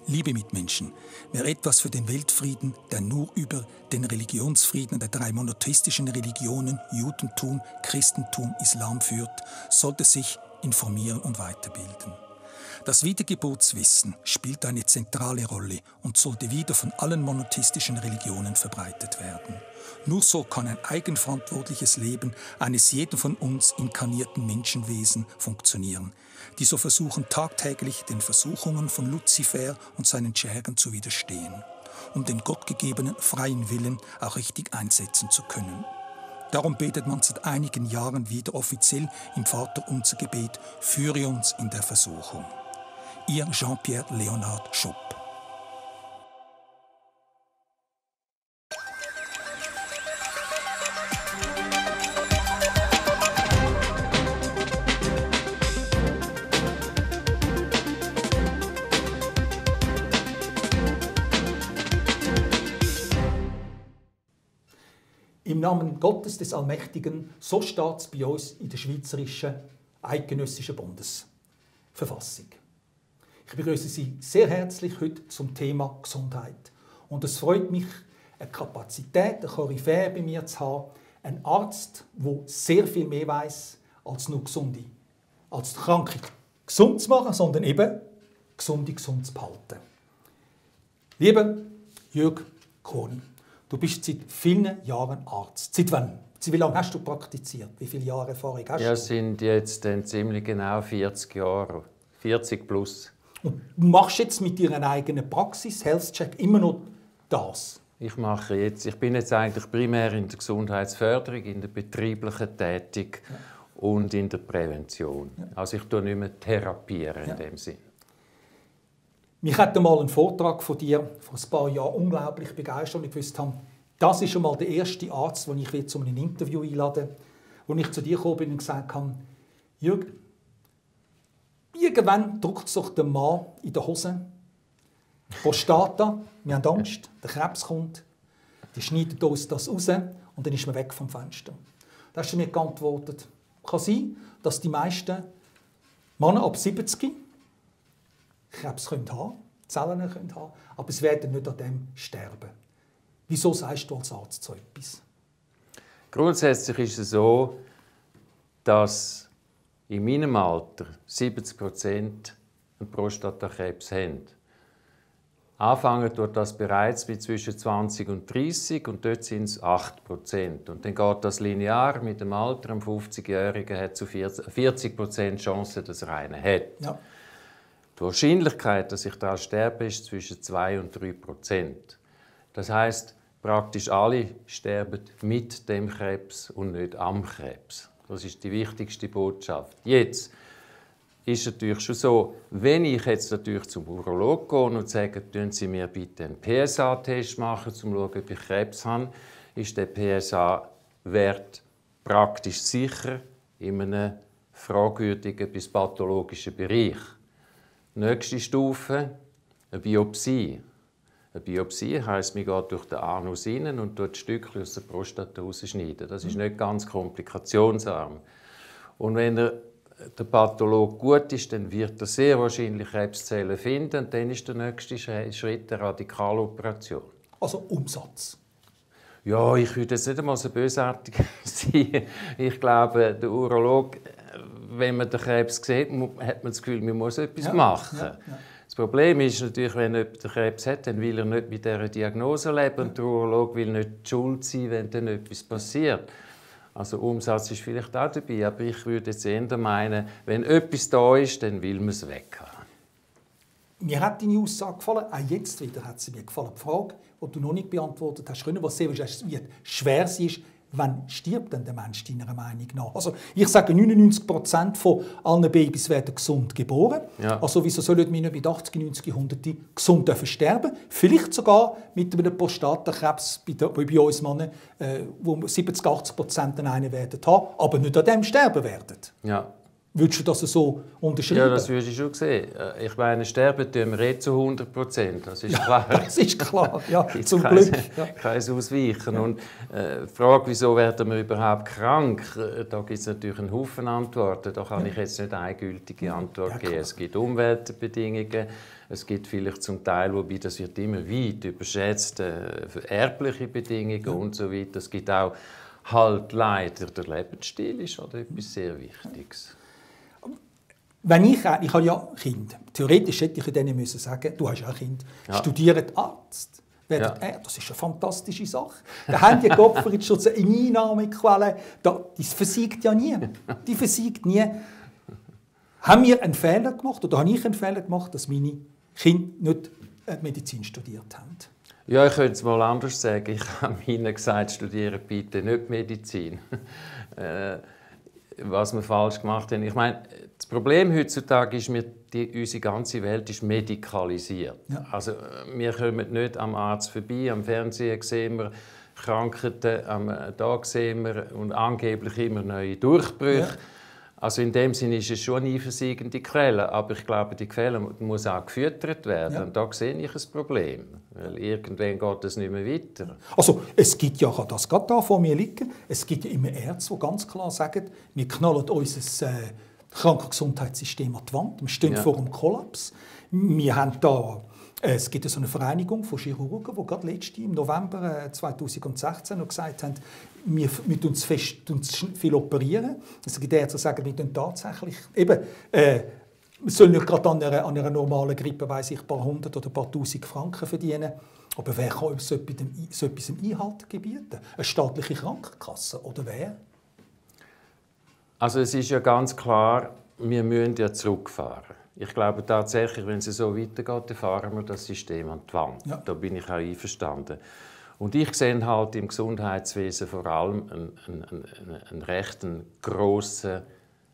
Liebe Mitmenschen, wer etwas für den Weltfrieden, der nur über den Religionsfrieden der 3 monotheistischen Religionen Judentum, Christentum, Islam führt, sollte sich informieren und weiterbilden. Das Wiedergeburtswissen spielt eine zentrale Rolle und sollte wieder von allen monotheistischen Religionen verbreitet werden. Nur so kann ein eigenverantwortliches Leben eines jeden von uns inkarnierten Menschenwesen funktionieren, die so versuchen tagtäglich den Versuchungen von Luzifer und seinen Schergen zu widerstehen, um den gottgegebenen freien Willen auch richtig einsetzen zu können. Darum betet man seit einigen Jahren wieder offiziell im Vaterunser-Gebet: Führe uns in der Versuchung. Ihr Jean-Pierre Leonard Schupp. Im Namen Gottes des Allmächtigen, so steht es bei uns in der Schweizerischen Eidgenössischen Bundesverfassung. Ich begrüße Sie sehr herzlich heute zum Thema Gesundheit. Und es freut mich, eine Kapazität, eine Koryphäe bei mir zu haben, einen Arzt, der sehr viel mehr weiß als nur Gesunde, als die Kranke gesund zu machen, sondern eben Gesunde gesund zu behalten. Lieber Jürg Kohli, du bist seit vielen Jahren Arzt. Seit wann? Wie lange hast du praktiziert? Wie viele Jahre Erfahrung hast du? Ja, sind jetzt dann ziemlich genau 40 Jahre. 40 plus. Und du machst jetzt mit deiner eigenen Praxis, Health Check, immer noch das? Ich bin jetzt eigentlich primär in der Gesundheitsförderung, in der betrieblichen Tätig und in der Prävention. Ja. Also ich tue nicht mehr therapieren in dem Sinn. Mich hat einmal ein Vortrag von dir vor ein paar Jahren unglaublich begeistert und ich wusste, das ist schon mal der erste Arzt, den ich zu einem Interview einladen will, wo ich zu dir gekommen bin und gesagt habe: Jürg, irgendwann drückt es doch der Mann in der Hose. Wo steht da? Wir haben Angst, der Krebs kommt, die schneidet uns das raus und dann ist man weg vom Fenster. Da hast du mir geantwortet: Kann sein, dass die meisten Männer ab 70 Krebs haben können, Zellen können haben, aber sie werden nicht an dem sterben. Wieso sagst du als Arzt so etwas? Grundsätzlich ist es so, dass in meinem Alter 70% einen Prostatakrebs haben. Anfangen tut das bereits mit zwischen 20 und 30 und dort sind es 8%. Und dann geht das linear mit dem Alter. Ein 50-Jähriger hat zu 40% Chance, dass er einen hat. Ja. Die Wahrscheinlichkeit, dass ich daran sterbe, ist zwischen 2 und 3%. Das heisst, praktisch alle sterben mit dem Krebs und nicht am Krebs. Das ist die wichtigste Botschaft. Jetzt ist es natürlich schon so, wenn ich jetzt natürlich zum Urologen gehe und sage, tun Sie mir bitte einen PSA-Test machen, um zu schauen, ob ich Krebs habe, ist der PSA-Wert praktisch sicher in einem fragwürdigen bis pathologischen Bereich. Nächste Stufe, eine Biopsie. Eine Biopsie heisst, man geht durch den Anus rein und dort Stückchen aus der Prostata rausschneiden. Das ist nicht ganz komplikationsarm. Und wenn der Pathologe gut ist, dann wird er sehr wahrscheinlich Krebszellen finden. Und dann ist der nächste Schritt eine Radikaloperation. Also Umsatz? Ja, ich würde jetzt nicht einmal so bösartig sein. Ich glaube, der Urologe, wenn man den Krebs sieht, hat man das Gefühl, man muss etwas machen. Ja. Das Problem ist natürlich, wenn jemand den Krebs hat, dann will er nicht mit dieser Diagnose leben und der Urologe will nicht die schuld sein, wenn dann etwas passiert. Also Umsatz ist vielleicht auch dabei, aber ich würde jetzt eher meinen, wenn etwas da ist, dann will man es weghaben. Mir hat deine Aussage gefallen, auch jetzt wieder hat sie mir gefallen. Die Frage, die du noch nicht beantwortet hast, was sehr schwer ist, wann stirbt denn der Mensch deiner Meinung nach? Also ich sage, 99% von allen Babys werden gesund geboren. Ja. Also wieso sollen wir nicht mit 80, 90, 100 gesund sterben? Vielleicht sogar mit einem Prostatakrebs bei uns Männern, wo 70, 80% einen werden haben, aber nicht an dem sterben werden. Ja. Würdest du das so unterschreiben? Ja, das würde ich schon sehen. Ich meine, sterben tun wir zu 100%. Das ist klar. Das ist klar, ja, zum kein, Glück. Ja. Kein Ausweichen. Ja. Und die Frage, wieso werden wir überhaupt krank, da gibt es natürlich einen Haufen Antworten. Da kann ich jetzt nicht eine eingültige Antwort geben. Es gibt Umweltbedingungen, es gibt vielleicht zum Teil, wobei das wird immer weit überschätzt, erbliche Bedingungen und so weiter. Es gibt auch halt leider der Lebensstil ist oder etwas sehr Wichtiges. Wenn ich habe ja Kinder. Theoretisch hätte ich denen müssen sagen, du hast ja ein Kind, studiert Arzt. Das ist eine fantastische Sache. Da haben die Gottfried schon eine Einnahmequelle. Die versiegt ja nie. Die versiegt nie. Haben wir einen Fehler gemacht, oder habe ich einen Fehler gemacht, dass meine Kinder nicht Medizin studiert haben? Ja, ich könnte es mal anders sagen. Ich habe ihnen gesagt, studieren bitte nicht Medizin. Was wir falsch gemacht haben. Ich meine, das Problem heutzutage ist, unsere ganze Welt ist medikalisiert. Ja. Also, wir kommen nicht am Arzt vorbei, am Fernsehen sehen wir Krankheiten, da sehen wir und angeblich immer neue Durchbrüche. Ja. Also in dem Sinne ist es schon eine versiegende Quelle, aber ich glaube, die Quelle muss auch gefüttert werden. Ja. Und da sehe ich ein Problem, weil irgendwann geht es nicht mehr weiter. Also es gibt ja, das geht da vor mir liegen, es gibt ja immer Ärzte, die ganz klar sagen, wir knallen unser Krankengesundheitssystem an die Wand, wir stehen vor einem Kollaps. Wir haben da, es gibt so eine Vereinigung von Chirurgen, die gerade letztes Jahr im November 2016 noch gesagt haben, wir uns viel operieren. Es gibt Ärzte, die sagen, wir tun tatsächlich eben, wir sollen nicht gerade an einer normalen Grippe, weiss ich, ein paar hundert oder ein paar tausend Franken verdienen. Aber wer kann so etwas Einhalt gebieten? Eine staatliche Krankenkasse oder wer? Also es ist ja ganz klar, wir müssen ja zurückfahren. Ich glaube tatsächlich, wenn es so weitergeht, dann fahren wir das System an die Wand. Ja. Da bin ich auch einverstanden. Und ich sehe halt im Gesundheitswesen vor allem einen recht grossen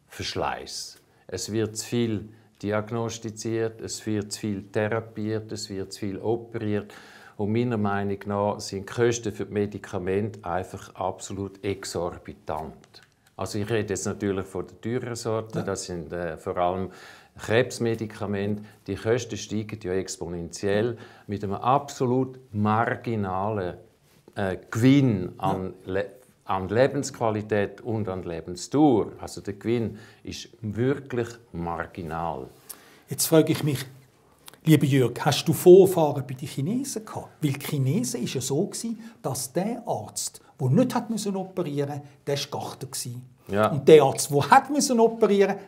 Verschleiß. Es wird zu viel diagnostiziert, es wird zu viel therapiert, es wird zu viel operiert. Und meiner Meinung nach sind die Kosten für die Medikamente einfach absolut exorbitant. Also ich rede jetzt natürlich von der teuren Sorte, das sind vor allem Krebsmedikamente. Die Kosten steigen ja exponentiell mit einem absolut marginalen Gewinn an Lebensqualität und an Lebensdauer. Also der Gewinn ist wirklich marginal. Jetzt frage ich mich, lieber Jörg, hast du Vorfahren bei den Chinesen gehabt? Weil die Chinesen war ja so, dass der Arzt, der nicht operieren musste, der war Gachter. Ja. Und der Arzt, der operieren musste,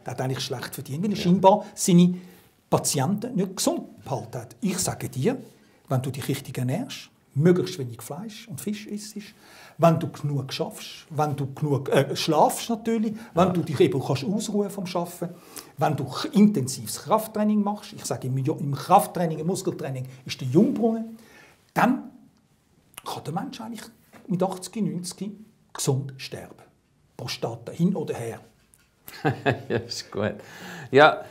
der hat eigentlich schlecht verdient, weil er scheinbar seine Patienten nicht gesund behalten hat. Ich sage dir, wenn du dich richtig ernährst, möglichst wenig Fleisch und Fisch isst, wenn du genug schaffst, wenn du genug schlafst natürlich, wenn du dich eben kannst ausruhen vom Arbeiten, wenn du intensives Krafttraining machst, ich sage im Krafttraining, im Muskeltraining ist der Jungbrunnen, dann kann der Mensch eigentlich mit 80, 90 gesund sterben. Prostata hin oder her. Ja, ist gut. Ja,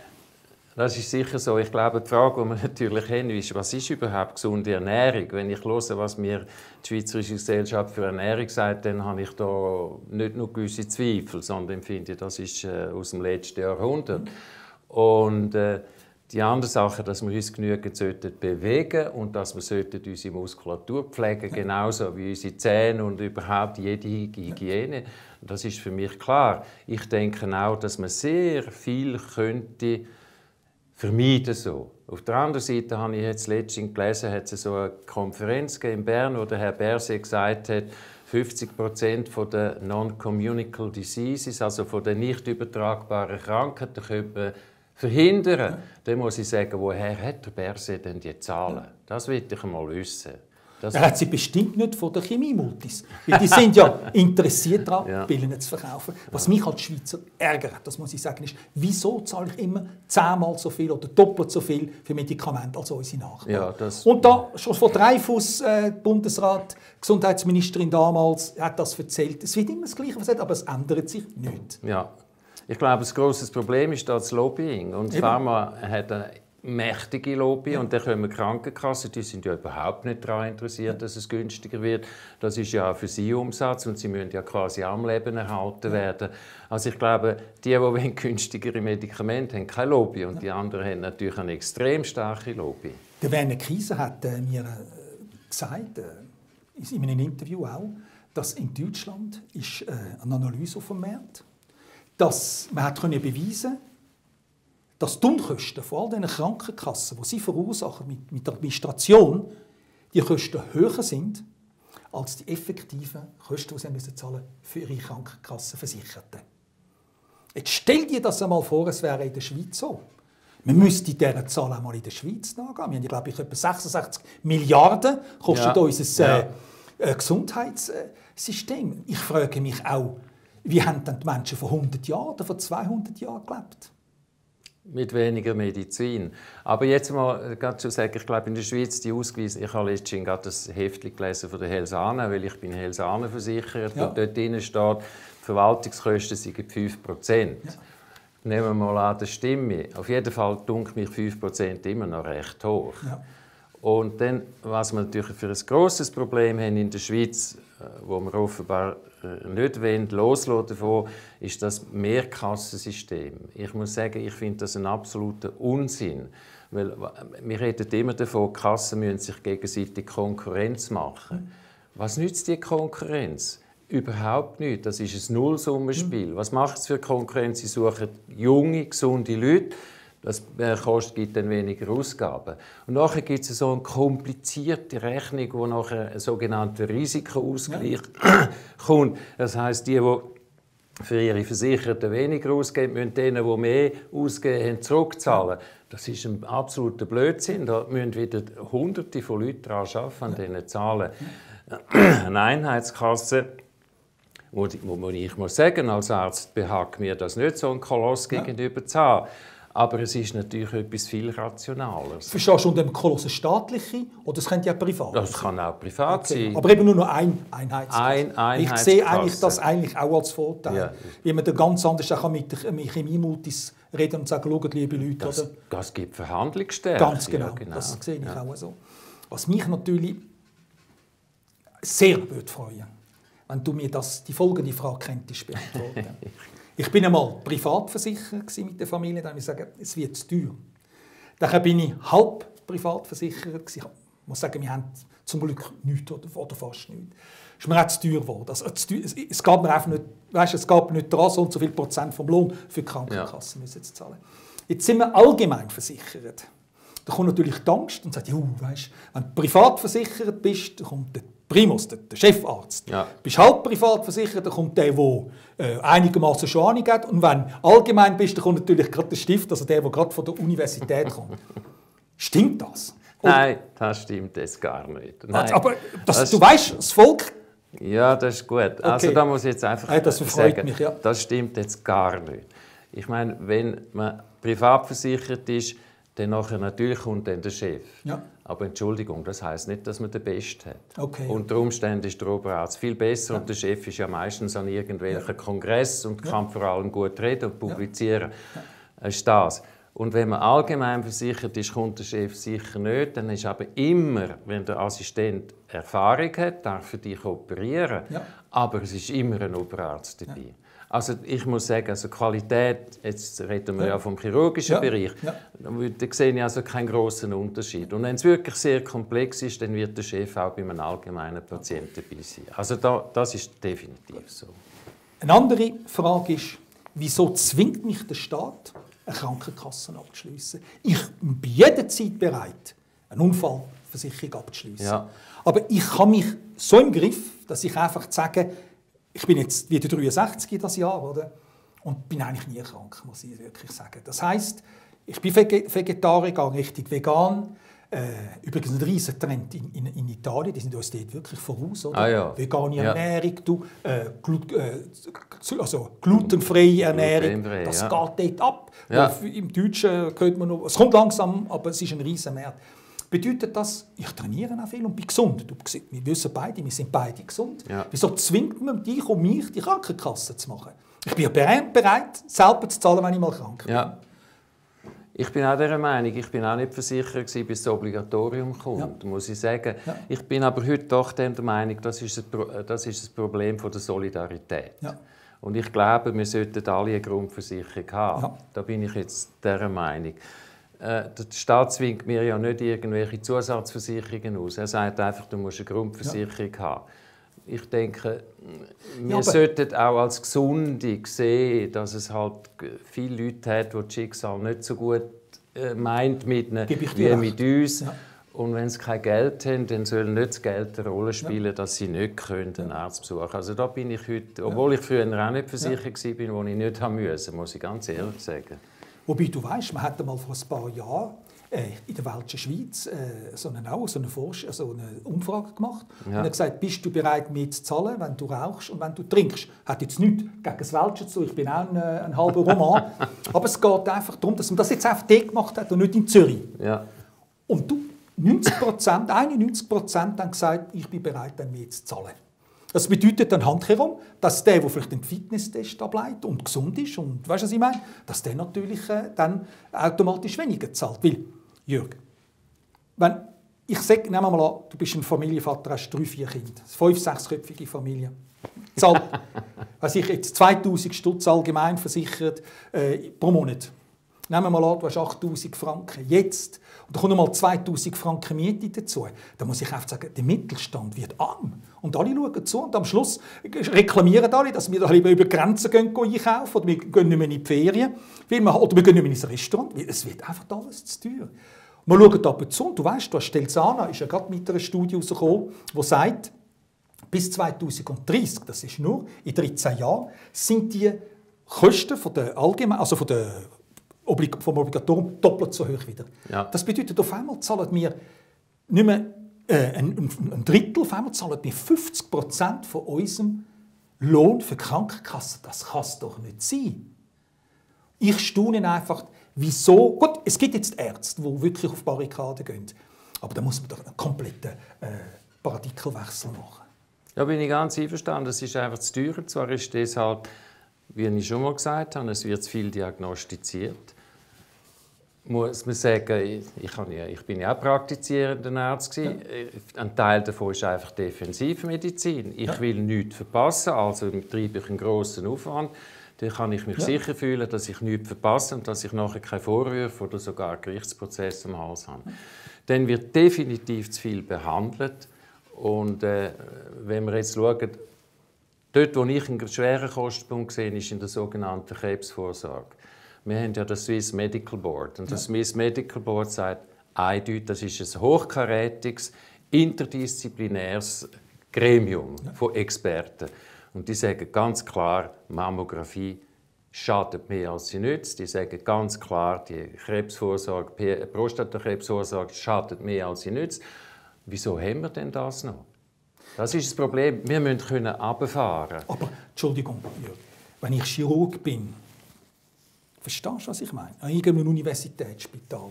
das ist sicher so. Ich glaube, die Frage, die wir natürlich haben, ist, was ist überhaupt gesunde Ernährung? Wenn ich höre, was mir die Schweizerische Gesellschaft für Ernährung sagt, dann habe ich da nicht nur gewisse Zweifel, sondern finde, das ist aus dem letzten Jahrhundert. Und die andere Sache, dass wir uns genügend bewegen und dass wir unsere Muskulatur pflegen, genauso wie unsere Zähne und überhaupt jede Hygiene. Das ist für mich klar. Ich denke auch, dass man sehr viel könnte vermeiden so. Auf der anderen Seite habe ich jetzt letztens gelesen, hat es so eine Konferenz in Bern, wo der Herr Berset gesagt hat, 50% der Non-Communicable Diseases, also von den nicht übertragbaren Krankheiten, könnte man verhindern. Ja. Dann muss ich sagen, woher hat der Berset denn die Zahlen? Das will ich einmal wissen. Er hat sie bestimmt nicht von den Chemie-Multis. Weil die sind ja interessiert daran, Pillen zu verkaufen. Was mich als Schweizer ärgert, das muss ich sagen, ist, wieso zahle ich immer 10-mal so viel oder doppelt so viel für Medikamente als unsere Nachbarn? Ja, und da, schon von Dreyfus, Bundesrat, Gesundheitsministerin damals, hat das erzählt. Es wird immer das Gleiche erzählt, aber es ändert sich nicht. Ja. Ich glaube, ein grosses Problem ist das Lobbying. Und Pharma hat mächtige Lobby. Und dann kommen Krankenkassen, die sind ja überhaupt nicht daran interessiert, dass es günstiger wird. Das ist ja für sie Umsatz und sie müssen ja quasi am Leben erhalten werden. Also ich glaube, die günstigere Medikamente haben keine Lobby und die anderen haben natürlich eine extrem starke Lobby. Der Werner Kieser hat mir gesagt, in einem Interview auch, dass in Deutschland ist eine Analyse auf dem Markt, dass man beweisen konnte, dass die Unkosten von all diesen Krankenkassen, die sie verursachen mit der Administration, die Kosten höher sind als die effektiven Kosten, die sie zahlen für ihre Krankenkassenversicherten. Jetzt stell dir das einmal vor, es wäre in der Schweiz so. Man müsste dieser Zahl auch mal in der Schweiz nachgehen. Wir haben, glaube ich, etwa 66 Milliarden kostet unser Gesundheitssystem. Ich frage mich auch, wie haben denn die Menschen vor 100 Jahren oder vor 200 Jahren gelebt? Mit weniger Medizin. Aber jetzt mal zu sagen, ich glaube in der Schweiz die ausgewiesen, ich habe letztens gerade das Heftchen gelesen von der Helsane, weil ich bin Helsane versichert und dort drin steht, die Verwaltungskosten sind 5%. Ja. Nehmen wir mal an, das stimmt. Auf jeden Fall dunkt mich 5% immer noch recht hoch. Ja. Und dann, was wir natürlich für ein grosses Problem haben in der Schweiz, wo wir offenbar nicht loslassen davon, ist das Mehrkassensystem. Ich muss sagen, ich finde das einen absoluten Unsinn. Weil wir reden immer davon, die Kassen müssen sich gegenseitig Konkurrenz machen. Was nützt die Konkurrenz? Überhaupt nicht. Das ist ein Nullsummenspiel. Was macht es für Konkurrenz? Sie suchen junge, gesunde Leute. Das gibt dann weniger Ausgaben. Und nachher gibt es so eine komplizierte Rechnung, wo nachher ein sogenannter Risikoausgleich kommt. Das heisst, die für ihre Versicherten weniger ausgeben, müssen denen, die mehr ausgeben haben, zurückzahlen. Das ist ein absoluter Blödsinn. Da müssen wieder Hunderte von Leuten daran arbeiten, an diesen Zahlen. Eine Einheitskasse, wo ich muss sagen, als Arzt behagt mir das nicht, so ein Koloss gegenüber zu haben. Aber es ist natürlich etwas viel rationaler. Verstehst du unter dem Koloss eine staatliche oder es könnte ja privat sein? Das kann auch privat sein. Aber eben nur noch ein Einheitskasse. Ich sehe das eigentlich auch als Vorteil. Ja. Wie man da ganz anders auch mit Chemie-Multis reden und sagen, schaut, liebe Leute. Das gibt Verhandlungsstärke. Ganz genau. Ja, genau. Das sehe ich auch so. Was mich natürlich sehr würde freuen, wenn du mir die folgende Frage könntest beantworten. Ich bin einmal privat versichert mit der Familie, dann muss ich sagen, es wird zu teuer. Dann bin ich halb privat versichert. Ich muss sagen, wir haben zum Glück nichts oder fast nichts. Es ist mir auch zu teuer geworden. Es geht mir einfach nicht, es geht mir nicht daran, so und so viel Prozent vom Lohn für die Krankenkassen müssen zu zahlen. Jetzt sind wir allgemein versichert. Da kommt natürlich die Angst und sagt, wenn du privat versichert bist, dann kommt der Primus, der Chefarzt. Ja. Bist halb privat versichert, dann kommt der einigermaßen schon Ahnung hat. Und wenn du allgemein bist, dann kommt natürlich gerade der Stift, also der gerade von der Universität kommt. Stimmt das? Nein, das stimmt jetzt gar nicht. Nein. Aber du weißt, das Volk... Ja, das ist gut. Okay. Also da muss ich jetzt einfach sagen, mich, ja. Das stimmt jetzt gar nicht. Ich meine, wenn man privat versichert ist, dann nachher natürlich kommt dann der Chef. Ja. Aber Entschuldigung, das heisst nicht, dass man den Besten hat. Okay. Unter Umständen ist der Oberarzt viel besser und der Chef ist ja meistens an irgendwelchen Kongress und kann vor allem gut reden und publizieren. Das ist das. Und wenn man allgemein versichert ist, kommt der Chef sicher nicht. Dann ist aber immer, wenn der Assistent Erfahrung hat, darf er dich operieren. Ja. Aber es ist immer ein Oberarzt dabei. Ja. Also ich muss sagen, also Qualität, jetzt reden wir ja vom chirurgischen Bereich, da sehe ich also keinen grossen Unterschied. Und wenn es wirklich sehr komplex ist, dann wird der Chef auch bei einem allgemeinen Patienten dabei sein. Also das ist definitiv so. Eine andere Frage ist, wieso zwingt mich der Staat, eine Krankenkasse abzuschliessen? Ich bin jederzeit bereit, eine Unfallversicherung abzuschliessen. Ja. Aber ich habe mich so im Griff, dass ich einfach sage, ich bin jetzt wieder 63 das Jahr, oder? Und bin eigentlich nie krank, muss ich wirklich sagen. Das heisst, ich bin Vegetarier, gehe richtig vegan. Übrigens ein riesen Trend in Italien, die sind uns dort wirklich voraus. Oder? Ja. Vegane Ernährung, also glutenfreie Ernährung, das geht dort ab. Ja. Im Deutschen hört man noch, es kommt langsam, aber es ist ein riesen Markt. Bedeutet das, ich trainiere auch viel und bin gesund. Wir wissen beide, wir sind beide gesund. Ja. Wieso zwingt man dich und mich, die Krankenkasse zu machen? Ich bin bereit, selber zu zahlen, wenn ich mal krank bin. Ja. Ich bin auch dieser Meinung. Ich bin auch nicht versichert gewesen, bis das Obligatorium kommt, muss ich sagen. Ja. Ich bin aber heute doch der Meinung, das ist das Problem von der Solidarität. Ja. Und ich glaube, wir sollten alle eine Grundversicherung haben. Ja. Da bin ich jetzt dieser Meinung. Der Staat zwingt mir ja nicht irgendwelche Zusatzversicherungen aus. Er sagt einfach, du musst eine Grundversicherung haben. Ich denke, wir sollten auch als Gesunde sehen, dass es halt viele Leute hat, die das Schicksal nicht so gut meint mit ihnen wie mit uns. Ja. Und wenn sie kein Geld haben, dann soll nicht das Geld eine Rolle spielen, dass sie nicht einen Arzt besuchen können. Also da bin ich heute, obwohl ich früher auch nicht versichert war, wo ich nicht haben musste, muss ich ganz ehrlich sagen. Wobei du weißt, man hat mal vor ein paar Jahren in der Welschen Schweiz so eine Umfrage gemacht und hat gesagt, bist du bereit, mehr zu zahlen, wenn du rauchst und wenn du trinkst. Hat jetzt nichts gegen das Welschen zu, ich bin auch ein halber Roman. Aber es geht einfach darum, dass man das jetzt auf D gemacht hat und nicht in Zürich. Ja. Und 91% haben gesagt, ich bin bereit, dann mehr zu zahlen. Das bedeutet dann handherum, dass der vielleicht den Fitnesstest ableitet und gesund ist, und weißt du, was ich meine? Dass der natürlich dann automatisch weniger zahlt. Weil, Jürg, wenn ich sage, nehmen wir mal an, du bist ein Familienvater, hast 3-4 Kinder, 5-6-köpfige Familie. Zahlt, also ich jetzt 2000 Stutz allgemein versichert pro Monat. Nehmen wir mal an, du hast 8000 Franken jetzt und da kommen noch mal 2000 Franken Miete dazu. Da muss ich einfach sagen, der Mittelstand wird arm. Und alle schauen zu und am Schluss reklamieren alle, dass wir da lieber über die Grenzen einkaufen oder wir gehen nicht mehr in die Ferien oder wir gehen nicht mehr ins Restaurant. Es wird einfach alles zu teuer. Wir schauen ab und zu und du weißt, Stelzana ist ja gerade mit einer Studie rausgekommen, die sagt, bis 2030, das ist nur in 13 Jahren, sind die Kosten von der vom Obligatorium doppelt so hoch wieder. Ja. Das bedeutet, auf einmal zahlen wir nicht mehr ein Drittel, auf einmal zahlen wir 50% von unserem Lohn für die Krankenkasse. Das kann es doch nicht sein. Ich staune einfach, wieso. Gut, es gibt jetzt Ärzte, die wirklich auf Barrikaden gehen. Aber da muss man doch einen kompletten Paradigmenwechsel machen. Ja, bin ich ganz einverstanden. Es ist einfach zu teuer. Zwar ist das halt, wie ich schon mal gesagt habe, es wird zu viel diagnostiziert. Muss man sagen, ich bin ja auch praktizierender Arzt gewesen. Ja. Ein Teil davon ist einfach Defensivmedizin. Ich will nichts verpassen, also betreibe ich einen grossen Aufwand. Dann kann ich mich sicher fühlen, dass ich nichts verpasse und dass ich nachher keine Vorwürfe oder sogar Gerichtsprozesse am Hals habe. Dann wird definitiv zu viel behandelt. Und wenn wir jetzt schauen, dort, wo ich einen schweren Kostenpunkt sehe, ist in der sogenannten Krebsvorsorge. Wir haben ja das Swiss Medical Board. Und das Swiss Medical Board sagt eindeutig, das ist ein hochkarätiges, interdisziplinäres Gremium von Experten. Und die sagen ganz klar, Mammographie schadet mehr, als sie nützt. Die sagen ganz klar, die Krebsvorsorge, Prostatakrebsvorsorge schadet mehr, als sie nützt. Wieso haben wir denn das noch? Das ist das Problem. Wir müssen runterfahren. Aber, Entschuldigung, wenn ich Chirurg bin, verstehst du, was ich meine? An irgendeinem Universitätsspital.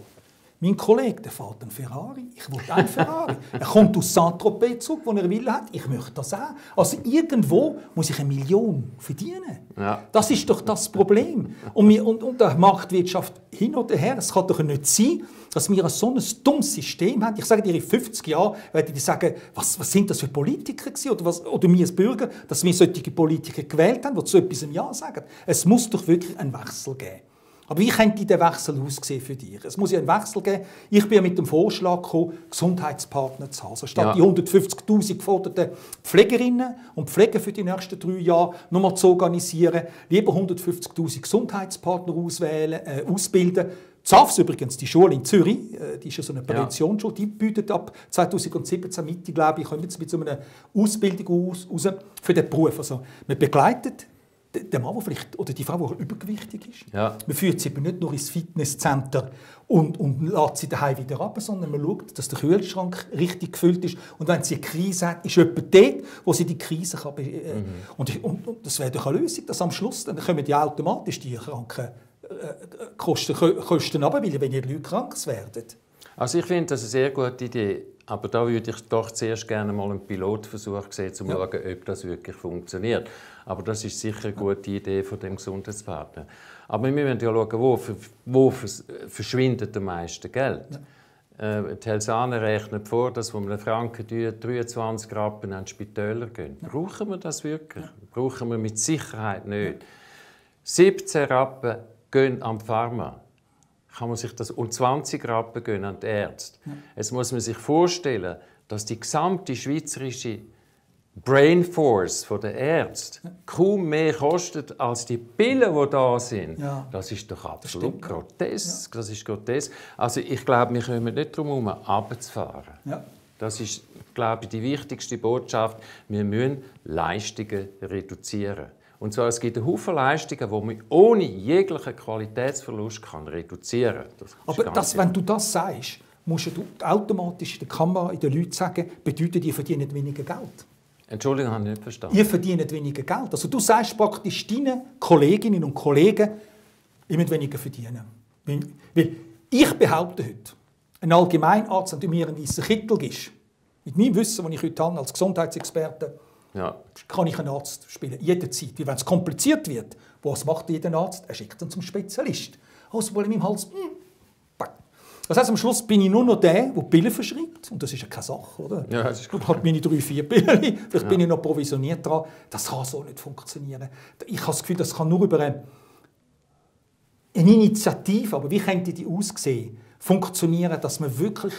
Mein Kollege, der fährt einen Ferrari. Ich will einen Ferrari. Er kommt aus Saint-Tropez zurück, wo er will hat. Ich möchte das auch. Also irgendwo muss ich 1 Million verdienen. Ja. Das ist doch das Problem. Und der Marktwirtschaft hin oder her, es kann doch nicht sein, dass wir so ein dummes System haben. Ich sage dir, in 50 Jahren werden die sagen, was sind das für Politiker gewesen? Oder wir als Bürger, dass wir solche Politiker gewählt haben, die zu etwas im Ja sagen. Es muss doch wirklich einen Wechsel geben. Aber wie könnte der Wechsel aussehen für dich? Es muss ja einen Wechsel geben. Ich bin mit dem Vorschlag gekommen, Gesundheitspartner zu haben. Also statt die 150'000 geforderten Pflegerinnen und Pfleger für die nächsten 3 Jahre nochmal zu organisieren, lieber 150'000 Gesundheitspartner ausbilden. ZAFS übrigens, die Schule in Zürich, die ist ja so eine Präventionsschule, die bietet ab 2017 Mitte, glaube ich, kommen jetzt mit so einer Ausbildung raus für den Beruf. Also man begleitet der Mann, der vielleicht, oder die Frau, die übergewichtig ist. Ja. Man führt sie eben nicht nur ins Fitnesscenter und lässt sie daheim wieder ab, sondern man schaut, dass der Kühlschrank richtig gefüllt ist. Und wenn sie eine Krise hat, ist jemand dort, wo sie die Krise kann. Und das wäre doch eine Lösung, dass am Schluss dann kommen die automatisch die Krankenkosten runter, weil wenn die Leute krank werden. Also ich finde das eine sehr gute Idee. Aber da würde ich doch zuerst gerne mal einen Pilotversuch sehen, um zu schauen, ob das wirklich funktioniert. Aber das ist sicher eine gute Idee von dem Gesundheitspartner. Aber wir müssen ja schauen, wo verschwindet am meisten Geld. Ja. Die Helsane rechnet vor, dass von einem Franken 23 Rappen an die Spitäler gehen. Ja. Brauchen wir das wirklich? Ja. Brauchen wir mit Sicherheit nicht. Ja. 17 Rappen gehen am Pharma. Kann man sich das, und 20 Rappen gehen an die Ärzte. Ja. Jetzt muss man sich vorstellen, dass die gesamte schweizerische Brain Force der Ärzte kaum mehr kostet als die Pillen, die da sind. Ja. Das ist doch absolut grotesk. Ja. Das ist grotesk. Also ich glaube, wir kommen nicht darum herum, runterzufahren. Ja. Das ist, glaube ich, die wichtigste Botschaft. Wir müssen Leistungen reduzieren. Und zwar, es gibt einen Haufen Leistungen, die man ohne jeglichen Qualitätsverlust reduzieren kann. Aber wenn du das sagst, musst du automatisch in der Kamera in den Leuten sagen, bedeutet, ihr verdient weniger Geld. Entschuldigung, habe ich nicht verstanden. Ihr verdient weniger Geld. Also du sagst praktisch deinen Kolleginnen und Kollegen, ihr müsst weniger verdienen. Weil ich behaupte heute, ein Allgemeinarzt, wenn du mir einen weißen Kittel gibst, mit meinem Wissen, das ich heute habe als Gesundheitsexperte, kann ich einen Arzt spielen, jederzeit. Weil wenn es kompliziert wird, was macht jeder Arzt? Er schickt ihn zum Spezialist. Also in meinem Hals, das heisst, am Schluss bin ich nur noch der Pillen verschreibt. Und das ist ja keine Sache, oder? Ja, das ist gut. Ich habe meine 3-4 Pillen, vielleicht bin ich noch provisioniert dran. Das kann so nicht funktionieren. Ich habe das Gefühl, das kann nur über eine Initiative, aber wie könnte die aussehen, funktionieren, dass man wirklich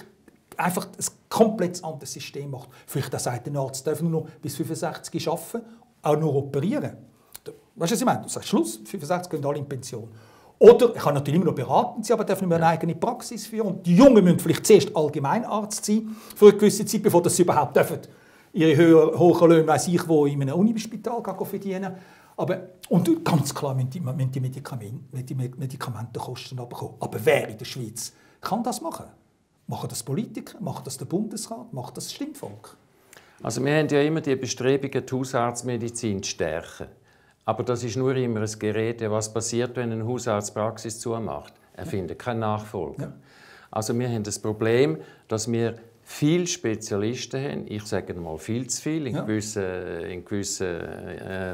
einfach ein komplett anderes System macht. Vielleicht sagt der Arzt, darf nur noch bis 65 arbeiten, auch nur operieren. Weißt du, was ich meine? Du sagst, Schluss, 65 gehen alle in Pension. Oder, ich kann natürlich immer noch beraten sein, aber darf nicht mehr eine eigene Praxis führen. Und die Jungen müssen vielleicht zuerst Allgemeinarzt sein, für eine gewisse Zeit, bevor sie überhaupt dürfen, ihre hohen Löhne, weiss ich, wo in einem Unispital verdienen. Aber, und ganz klar müssen die Medikamentenkosten runterkommen. Aber wer in der Schweiz kann das machen? Machen das Politiker? Macht das der Bundesrat? Macht das Stimmvolk? Also wir haben ja immer die Bestrebungen, die Hausarztmedizin zu stärken. Aber das ist nur immer ein Gerät. Was passiert, wenn ein Hausarzt Praxis zumacht? Er findet keinen Nachfolger. Ja. Also wir haben das Problem, dass wir viele Spezialisten haben. Ich sage mal viel zu viel. In gewissen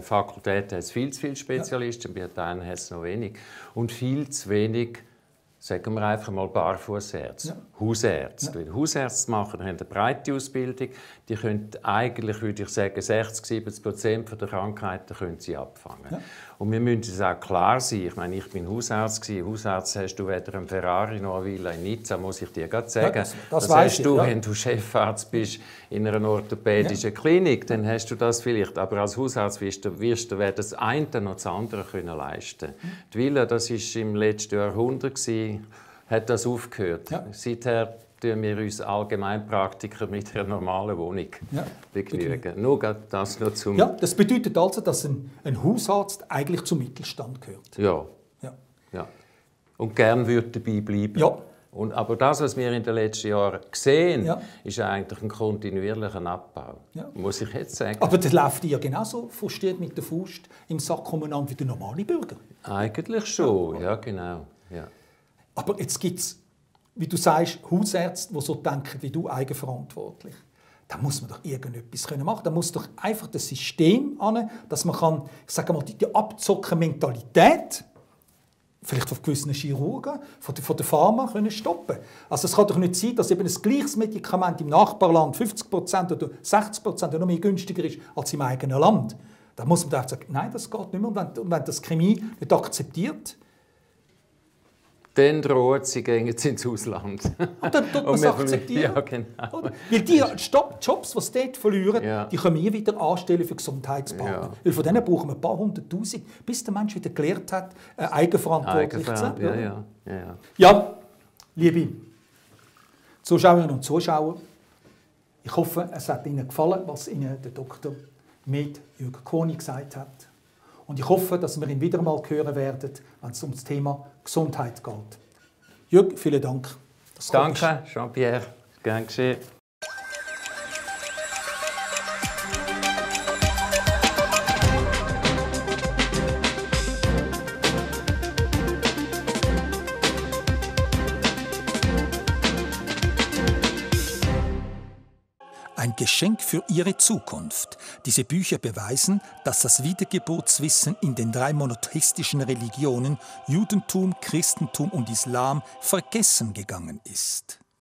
Fakultäten hat es viel zu viele Spezialisten, bei anderen hat es noch wenig. Und viel zu wenig, sagen wir einfach mal, Barfußärzte, Hausärzte. Ja. Hausärzte machen haben eine breite Ausbildung. Die können eigentlich, würde ich sagen, 60-70% der Krankheiten können sie abfangen. Ja. Und wir müssen es auch klar sein. Ich meine, ich bin Hausarzt. Hausarzt hast du weder einen Ferrari noch eine Villa in Nizza, muss ich dir gerade sagen. Ja, das hast du, wenn du Chefarzt bist in einer orthopädischen Klinik, dann hast du das vielleicht. Aber als Hausarzt wirst du weder das eine noch das andere können leisten. Die Villa, das war im letzten Jahrhundert, hat das aufgehört. Ja. Seither tun wir uns Allgemeinpraktiker mit einer normalen Wohnung begnügen. Nur das noch zum... Ja, das bedeutet also, dass ein Hausarzt eigentlich zum Mittelstand gehört. Ja. Und gern würde dabei bleiben. Ja. Aber das, was wir in den letzten Jahren sehen, ist eigentlich ein kontinuierlicher Abbau. Ja. Muss ich jetzt sagen. Aber das läuft ja genauso frustriert mit der Faust im Sack umeinander wie der normale Bürger. Eigentlich schon, ja genau. Ja. Aber jetzt gibt es, wie du sagst, Hausärzte, die so denken wie du, eigenverantwortlich. Da muss man doch irgendetwas machen können. Da muss doch einfach das System an, dass man kann, ich sage mal, die Abzocken-Mentalität vielleicht von gewissen Chirurgen, von der Pharma können stoppen. Also es kann doch nicht sein, dass eben ein gleiches Medikament im Nachbarland 50% oder 60% oder noch mehr günstiger ist als im eigenen Land. Da muss man einfach sagen, nein, das geht nicht mehr. Und wenn das Chemie nicht akzeptiert, dann droht sie gehen jetzt ins Ausland. Und dann tut man es akzeptieren. Ja, genau. Weil die Jobs, die sie dort verlieren, die können wir wieder anstellen für Gesundheitspartner. Ja. Weil von denen brauchen wir ein paar 100'000, bis der Mensch wieder gelernt hat, eigenverantwortlich zu sein. Ja, liebe Zuschauerinnen und Zuschauer, ich hoffe, es hat Ihnen gefallen, was Ihnen der Dr. Med Jürg Kohni gesagt hat. Und ich hoffe, dass wir ihn wieder mal hören werden, wenn es um das Thema Gesundheit geht. Jürg, vielen Dank. Danke, Jean-Pierre. Gern geschehen. Ein Geschenk für ihre Zukunft. Diese Bücher beweisen, dass das Wiedergeburtswissen in den 3 monotheistischen Religionen Judentum, Christentum und Islam vergessen gegangen ist.